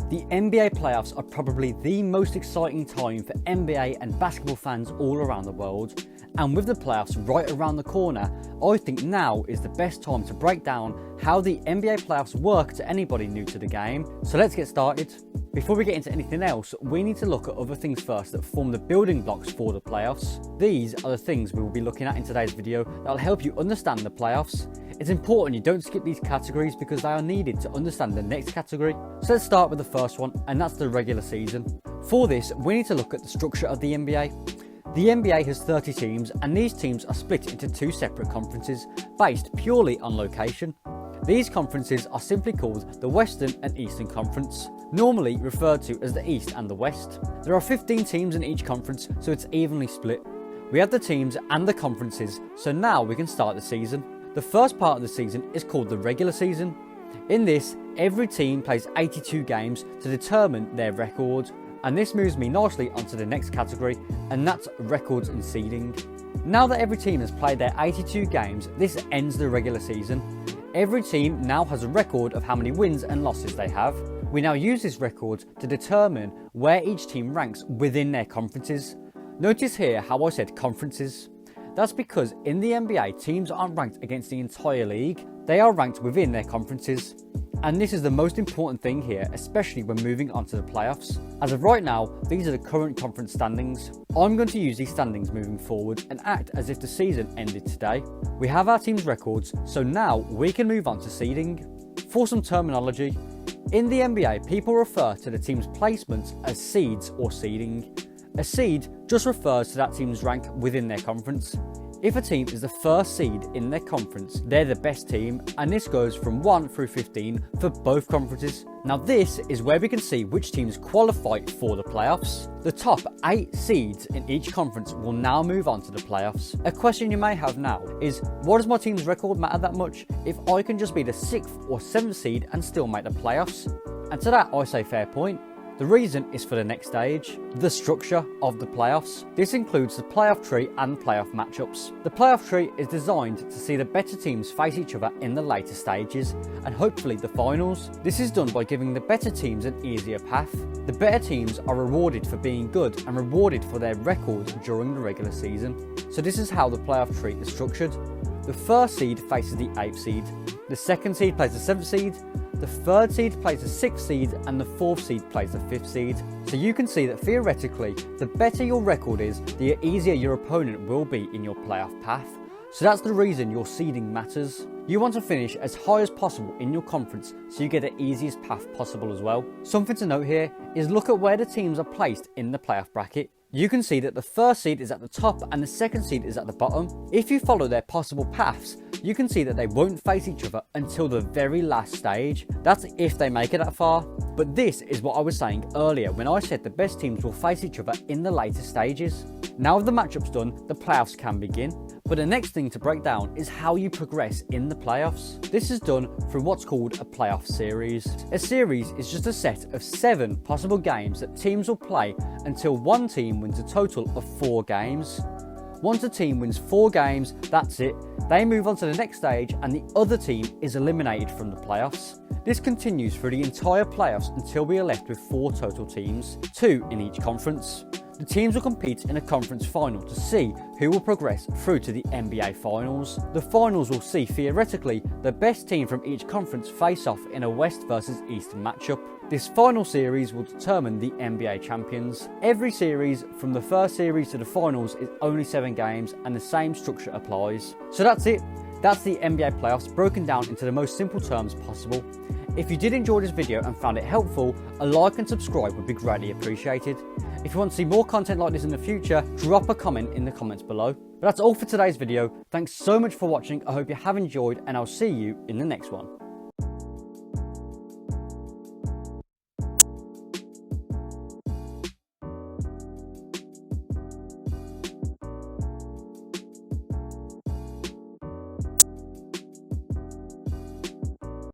The NBA playoffs are probably the most exciting time for NBA and basketball fans all around the world. And with the playoffs right around the corner, I think now is the best time to break down how the NBA playoffs work to anybody new to the game. So let's get started. Before we get into anything else, we need to look at other things first that form the building blocks for the playoffs. These are the things we will be looking at in today's video that will help you understand the playoffs. It's important you don't skip these categories because they are needed to understand the next category. So let's start with the first one, and that's the regular season. For this, we need to look at the structure of the NBA. The NBA has 30 teams, and these teams are split into two separate conferences based purely on location. These conferences are simply called the Western and Eastern Conference, normally referred to as the East and the West. There are 15 teams in each conference, so it's evenly split. We have the teams and the conferences, so now we can start the season. The first part of the season is called the regular season. In this, every team plays 82 games to determine their record. And this moves me nicely onto the next category, and that's records and seeding. Now that every team has played their 82 games, this ends the regular season. Every team now has a record of how many wins and losses they have. We now use this record to determine where each team ranks within their conferences. Notice here how I said conferences. That's because in the NBA, teams aren't ranked against the entire league, they are ranked within their conferences. And this is the most important thing here, especially when moving on to the playoffs. As of right now, these are the current conference standings. I'm going to use these standings moving forward and act as if the season ended today. We have our team's records, so now we can move on to seeding. For some terminology, in the NBA, people refer to the team's placements as seeds or seeding. A seed just refers to that team's rank within their conference. If a team is the first seed in their conference, they're the best team, and this goes from 1 through 15 for both conferences. Now this is where we can see which teams qualify for the playoffs. The top 8 seeds in each conference will now move on to the playoffs. A question you may have now is, why does my team's record matter that much if I can just be the 6th or 7th seed and still make the playoffs? And to that I say fair point. The reason is for the next stage, the structure of the playoffs. This includes the playoff tree and playoff matchups. The playoff tree is designed to see the better teams face each other in the later stages and hopefully the finals. This is done by giving the better teams an easier path. The better teams are rewarded for being good and rewarded for their records during the regular season. So this is how the playoff tree is structured. The first seed faces the 8th seed, the second seed plays the 7th seed, the 3rd seed plays the 6th seed, and the 4th seed plays the 5th seed. So you can see that theoretically, the better your record is, the easier your opponent will be in your playoff path. So that's the reason your seeding matters. You want to finish as high as possible in your conference so you get the easiest path possible as well. Something to note here is look at where the teams are placed in the playoff bracket. You can see that the first seed is at the top and the second seed is at the bottom. If you follow their possible paths, you can see that they won't face each other until the very last stage. That's if they make it that far. But this is what I was saying earlier when I said the best teams will face each other in the later stages. Now with the matchups done, the playoffs can begin. But the next thing to break down is how you progress in the playoffs. This is done through what's called a playoff series. A series is just a set of 7 possible games that teams will play until one team wins a total of 4 games. Once a team wins 4 games, that's it. They move on to the next stage and the other team is eliminated from the playoffs. This continues through the entire playoffs until we are left with 4 total teams, 2 in each conference. The teams will compete in a conference final to see who will progress through to the NBA Finals. The finals will see, theoretically, the best team from each conference face off in a West versus East matchup. This final series will determine the NBA champions. Every series, from the first series to the finals, is only 7 games and the same structure applies. So that's it. That's the NBA playoffs broken down into the most simple terms possible. If you did enjoy this video and found it helpful, a like and subscribe would be greatly appreciated. If you want to see more content like this in the future, drop a comment in the comments below. But that's all for today's video. Thanks so much for watching. I hope you have enjoyed and I'll see you in the next one.